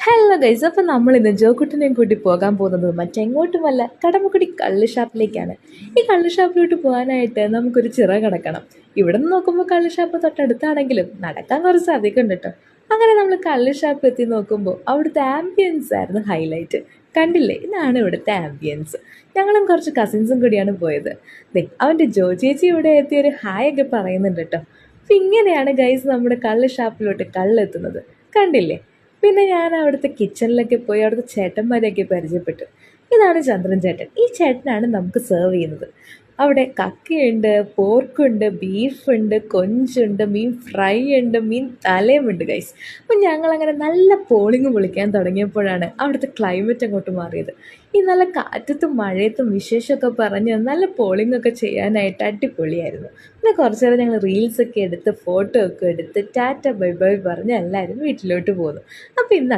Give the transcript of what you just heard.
Hello guys, അപ്പം നമ്മളിന്ന് ജോക്കുട്ടനെയും കൂട്ടി പോകാൻ പോകുന്നത് മറ്റെങ്ങോട്ടുമല്ല, കടമക്കുടി കള്ള് ഷാപ്പിലേക്കാണ്. ഈ കള്ള് ഷാപ്പിലോട്ട് പോകാനായിട്ട് നമുക്കൊരു ചിറ കിടക്കണം. ഇവിടെ നിന്ന് നോക്കുമ്പോൾ കള്ള് ഷാപ്പ് തൊട്ടടുത്താണെങ്കിലും നടക്കാൻ കുറച്ച് അധികം ഉണ്ട് കേട്ടോ. അങ്ങനെ നമ്മൾ കള്ള് ഷാപ്പ് എത്തി നോക്കുമ്പോൾ അവിടുത്തെ ആംബിയൻസ് ആയിരുന്നു ഹൈലൈറ്റ്. കണ്ടില്ലേ, ഇതാണ് ഇവിടുത്തെ ആംബിയൻസ്. ഞങ്ങളും കുറച്ച് കസിൻസും കൂടിയാണ് പോയത്. അവൻ്റെ ജോ ചേച്ചി ഇവിടെ എത്തിയൊരു ഹായ് ഒക്കെ പറയുന്നുണ്ട് കേട്ടോ. അപ്പം ഇങ്ങനെയാണ് ഗൈസ് നമ്മുടെ കള്ള് ഷാപ്പിലോട്ട് കള്ളെത്തുന്നത്. കണ്ടില്ലേ? പിന്നെ ഞാൻ അവിടുത്തെ കിച്ചണിലൊക്കെ പോയി അവിടുത്തെ ചേട്ടന്മാരെയൊക്കെ പരിചയപ്പെട്ടു. ഇതാണ് ചന്ദ്രൻ ചേട്ടൻ. ഈ ചേട്ടനാണ് നമുക്ക് സെർവ് ചെയ്യുന്നത്. അവിടെ കക്കയുണ്ട്, പോർക്കുണ്ട്, ബീഫുണ്ട്, കൊഞ്ചുണ്ട്, മീൻ ഫ്രൈ ഉണ്ട്, മീൻ തലയുമുണ്ട് ഗൈസ്. അപ്പം ഞങ്ങളങ്ങനെ നല്ല പോളിങ് പൊളിക്കാൻ തുടങ്ങിയപ്പോഴാണ് അവിടുത്തെ ക്ലൈമറ്റ് അങ്ങോട്ട് മാറിയത്. ഈ നല്ല കാറ്റത്തും മഴയത്തും വിശേഷമൊക്കെ പറഞ്ഞ് നല്ല പോളിംഗ് ഒക്കെ ചെയ്യാനായിട്ട് അടിപൊളിയായിരുന്നു. പിന്നെ കുറച്ച് നേരം ഞങ്ങൾ റീൽസൊക്കെ എടുത്ത് ഫോട്ടോ ഒക്കെ എടുത്ത് ടാറ്റ ബൈ ബൈ പറഞ്ഞ് എല്ലാവരും വീട്ടിലോട്ട് പോന്നു. അപ്പോൾ ഇന്ന്